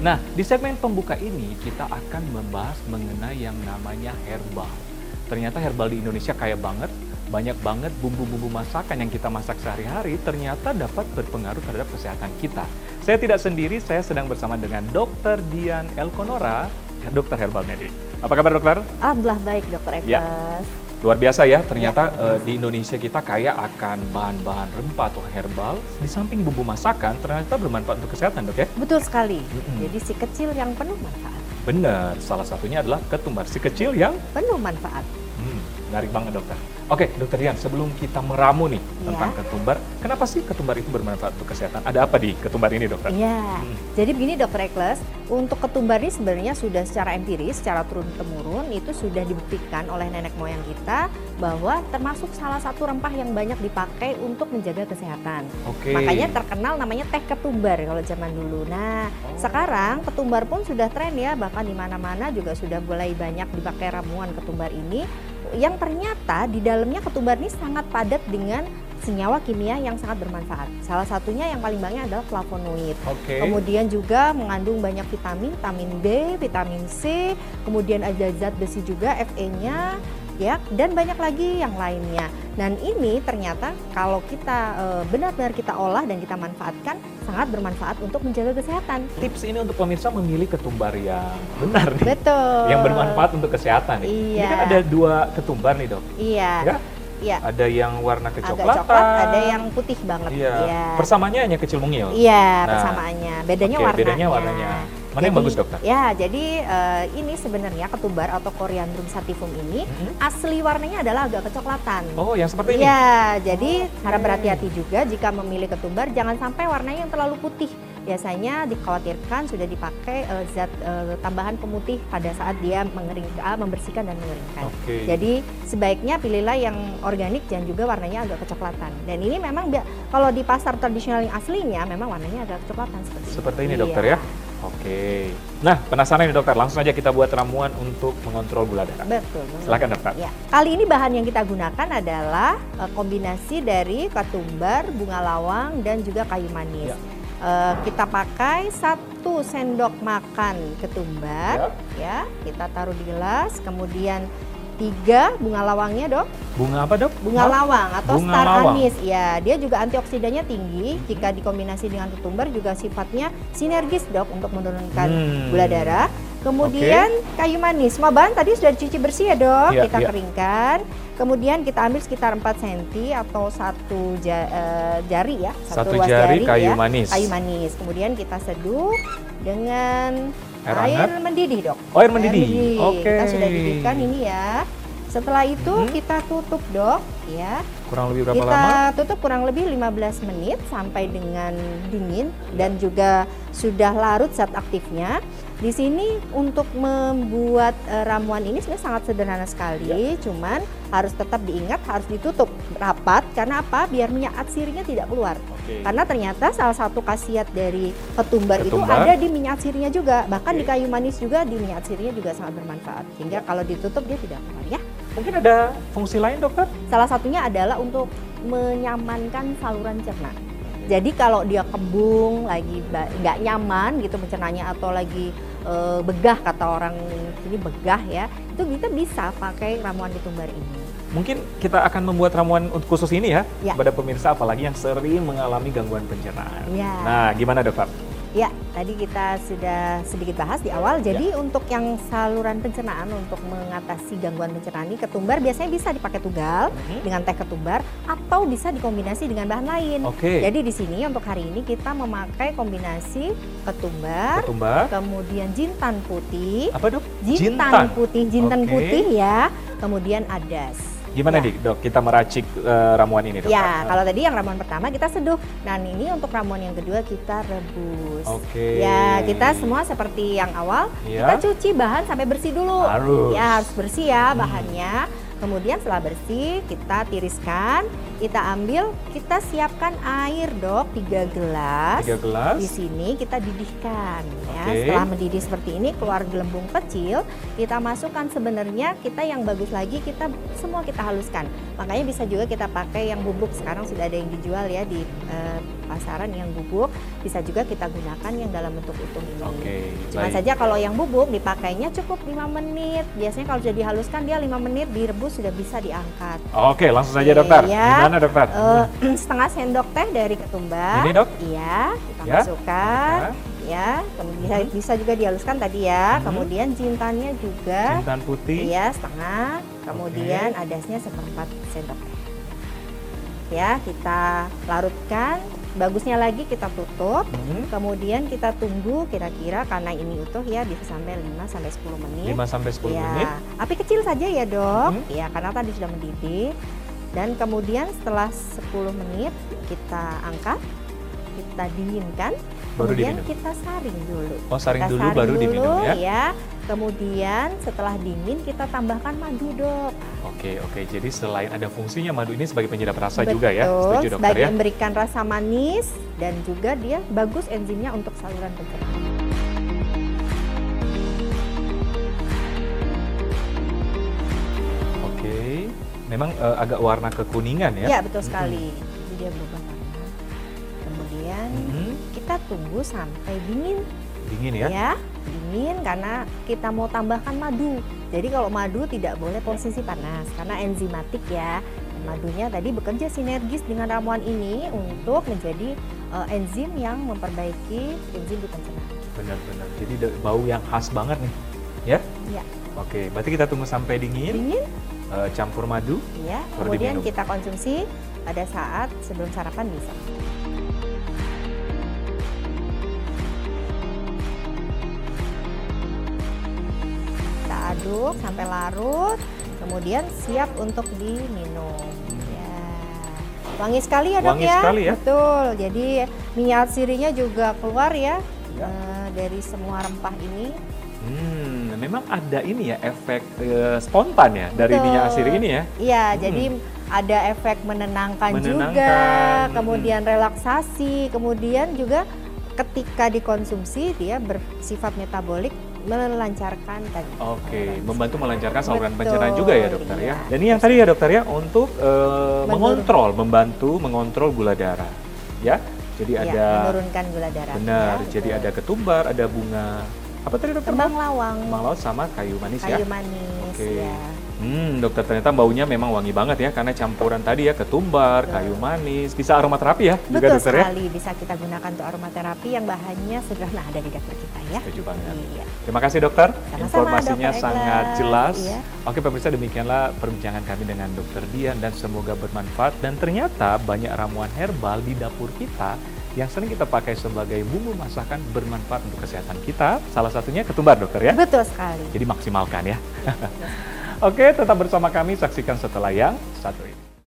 Nah, di segmen pembuka ini kita akan membahas mengenai yang namanya herbal. Ternyata herbal di Indonesia kaya banget, banyak banget bumbu-bumbu masakan yang kita masak sehari-hari ternyata dapat berpengaruh terhadap kesehatan kita. Saya tidak sendiri, saya sedang bersama dengan Dr. Dian Elkonora, dokter herbal medis. Apa kabar dokter? Alhamdulillah baik Dokter Ekes. Ya. Luar biasa ya, ternyata di Indonesia kita kaya akan bahan-bahan rempah atau herbal. Di samping bumbu masakan, ternyata bermanfaat untuk kesehatan dok ya? Betul sekali. Jadi si kecil yang penuh manfaat. Benar, salah satunya adalah ketumbar. Si kecil yang penuh manfaat. Menarik banget dokter. Oke dokter Dian, sebelum kita meramu nih tentang ketumbar, kenapa sih ketumbar itu bermanfaat untuk kesehatan? Ada apa di ketumbar ini dokter? Iya, jadi begini Dokter Ekles, untuk ketumbar ini sebenarnya sudah secara empiris, secara turun-temurun itu sudah dibuktikan oleh nenek moyang kita bahwa termasuk salah satu rempah yang banyak dipakai untuk menjaga kesehatan. Makanya terkenal namanya teh ketumbar kalau zaman dulu. Nah, sekarang ketumbar pun sudah tren ya, bahkan di mana-mana juga sudah mulai banyak dipakai ramuan ketumbar ini. Yang ternyata di dalamnya ketumbar ini sangat padat dengan senyawa kimia yang sangat bermanfaat. Salah satunya yang paling banyak adalah flavonoid. Kemudian juga mengandung banyak vitamin, vitamin B, vitamin C, kemudian ada zat besi juga Fe-nya, ya, dan banyak lagi yang lainnya. Dan ini ternyata kalau kita benar-benar kita olah dan kita manfaatkan sangat bermanfaat untuk menjaga kesehatan. Tips ini untuk pemirsa memilih ketumbar yang benar nih. Betul. Yang bermanfaat untuk kesehatan nih. Iya. Ini kan ada 2 ketumbar nih dok. Iya. Ya? Iya. Ada yang warna kecoklatan. Agak coklat, ada yang putih banget. Iya. Iya. Persamaannya hanya kecil mungil. Iya, Nah, persamaannya. Bedanya oke, warnanya. bedanya warnanya. Mana yang bagus dokter? Ya, jadi ini sebenarnya ketumbar atau Coriandrum sativum ini asli warnanya adalah agak kecoklatan. Oh, yang seperti ini? Iya, jadi harap berhati-hati juga jika memilih ketumbar, jangan sampai warnanya yang terlalu putih. Biasanya dikhawatirkan sudah dipakai zat tambahan pemutih pada saat dia membersihkan dan mengeringkan. Jadi sebaiknya pilihlah yang organik dan juga warnanya agak kecoklatan. Dan ini memang kalau di pasar tradisional yang aslinya memang warnanya agak kecoklatan seperti ini dokter ya. Oke. Nah, penasaran nih dokter, langsung aja kita buat ramuan untuk mengontrol gula darah. Betul. Silakan dokter. Ya. Kali ini bahan yang kita gunakan adalah kombinasi dari ketumbar, bunga lawang, dan juga kayu manis. Kita pakai 1 sendok makan ketumbar, ya. Kita taruh di gelas, kemudian 3 bunga lawangnya dok. Bunga apa dok? Bunga lawang atau bunga star lawang. anis. Ya, dia juga antioksidannya tinggi. Jika dikombinasi dengan ketumbar juga sifatnya sinergis dok untuk menurunkan gula darah. Kemudian kayu manis. Semua bahan tadi sudah dicuci bersih ya dok. Kita keringkan. Kemudian kita ambil sekitar 4 cm atau 1 jari ya. 1 jari kayu manis. Kayu manis. Kemudian kita seduh dengan air mendidih dok. Oh, air mendidih. Kita sudah didihkan ini ya. Setelah itu kita tutup dok ya. Kurang lebih berapa lama? Kita tutup kurang lebih 15 menit sampai dengan dingin dan juga sudah larut zat aktifnya. Di sini untuk membuat ramuan ini sebenarnya sangat sederhana sekali, cuman harus tetap diingat harus ditutup rapat karena apa? Biar minyak atsirinya tidak keluar. Karena ternyata salah satu khasiat dari ketumbar itu ada di minyak atsirinya juga, bahkan di kayu manis juga di minyak atsirinya juga sangat bermanfaat. Sehingga kalau ditutup dia tidak keluar ya. Mungkin ada fungsi lain dokter? Salah satunya adalah untuk menyamankan saluran cerna. Jadi kalau dia kembung, lagi nggak nyaman gitu mencernanya atau lagi begah, kata orang sini begah ya, itu kita bisa pakai ramuan ketumbar ini. Mungkin kita akan membuat ramuan untuk khusus ini ya, kepada pemirsa apalagi yang sering mengalami gangguan pencernaan. Nah, gimana dokter? Ya, tadi kita sudah sedikit bahas di awal. Jadi untuk yang saluran pencernaan, untuk mengatasi gangguan pencernaan ini, ketumbar biasanya bisa dipakai tunggal dengan teh ketumbar atau bisa dikombinasi dengan bahan lain. Jadi di sini untuk hari ini kita memakai kombinasi ketumbar, kemudian jintan putih. Apa dok? Jintan putih ya, kemudian adas. Gimana dok kita meracik ramuan ini dok? Ya, kalau tadi yang ramuan pertama kita seduh, dan ini untuk ramuan yang kedua kita rebus. Ya, kita semua seperti yang awal, kita cuci bahan sampai bersih dulu. Ya, harus bersih ya bahannya. Kemudian setelah bersih kita tiriskan, kita ambil, kita siapkan air dok 3 gelas. 3 gelas. Di sini kita didihkan ya. Setelah mendidih seperti ini keluar gelembung kecil, kita masukkan sebenarnya kita yang bagus lagi semua kita haluskan. Makanya bisa juga kita pakai yang bubuk, sekarang sudah ada yang dijual ya di pasaran yang bubuk, bisa juga kita gunakan yang dalam bentuk utuh ini. Oke, Cuma baik. saja kalau yang bubuk dipakainya cukup 5 menit. Biasanya kalau sudah dihaluskan dia 5 menit direbus sudah bisa diangkat. Oke, langsung saja Oke, dokter. ya. Gimana dokter? Setengah sendok teh dari ketumbar. Ini, Dok? Iya, kita Ya. masukkan. Ya, kemudian bisa juga dihaluskan tadi ya. Kemudian jintannya juga. Jintan putih. Iya, setengah. Kemudian adasnya seperempat sendok teh. Ya, kita larutkan. Bagusnya lagi kita tutup. Kemudian kita tunggu kira-kira karena ini utuh ya bisa sampai 5 sampai 10 menit. 5 sampai 10 Ya, menit. api kecil saja ya, Dok. Ya, karena tadi sudah mendidih. Dan kemudian setelah 10 menit kita angkat, kita dinginkan. Baru Kemudian diminum. kita saring dulu. Oh, saring Kita dulu baru diminum ya. ya. Kemudian setelah dingin kita tambahkan madu, Dok. Oke. Jadi selain ada fungsinya, madu ini sebagai penyedap rasa juga ya. Betul, Setuju dokter sebagai ya? memberikan rasa manis dan juga dia bagus enzimnya untuk saluran pencernaan. Oke. Memang agak warna kekuningan ya? Ya, betul sekali. Jadi dia berubah warna. Kemudian kita tunggu sampai dingin. Dingin ya? Ya, dingin karena kita mau tambahkan madu. Jadi kalau madu tidak boleh posisi panas karena enzimatik ya. Madunya tadi bekerja sinergis dengan ramuan ini untuk menjadi enzim yang memperbaiki enzim di pencernaan. Benar-benar. Jadi bau yang khas banget nih. Ya? Ya, Oke, berarti kita tunggu sampai dingin, dingin. campur madu. Ya, Baru kemudian diminum. kita konsumsi pada saat sebelum sarapan bisa. Kita aduk sampai larut, kemudian siap untuk diminum. Ya. Wangi sekali ya, Dok Wangi ya? sekali ya. Betul. Jadi minyak sirinya juga keluar ya, Ya. dari semua rempah ini. Memang ada ini ya efek spontan ya dari Betul. minyak asiri ini ya. Iya, jadi ada efek menenangkan juga, Menenangkan, kemudian relaksasi, kemudian juga ketika dikonsumsi dia bersifat metabolik melancarkan tadi. Oke, membantu melancarkan saluran Betul, pencernaan juga ya dokter ya. iya. Dan ini yang tadi ya dokter ya untuk membantu mengontrol gula darah. Ya, jadi Ya, ada menurunkan gula darah. benar. Ya, Jadi betul. ada ketumbar, ada bunga apa tadi dokter? kembang lawang, Kembang laut sama kayu manis ya. kayu manis. Oke. Ya. Dokter ternyata baunya memang wangi banget ya karena campuran tadi ya ketumbar, kayu manis, bisa aromaterapi ya juga Betul dokter ya. sekali, bisa kita gunakan untuk aromaterapi yang bahannya sederhana ada di dapur kita ya. Setuju banget. Iya. Terima kasih dokter, Sama-sama, informasinya Dr. sangat Eglas. jelas. Iya. Oke pemirsa, demikianlah perbincangan kami dengan Dokter Dian dan semoga bermanfaat. Dan ternyata banyak ramuan herbal di dapur kita yang sering kita pakai sebagai bumbu masakan bermanfaat untuk kesehatan kita. Salah satunya ketumbar dokter ya. Betul sekali. Jadi maksimalkan ya. Oke, tetap bersama kami, saksikan setelah yang satu ini.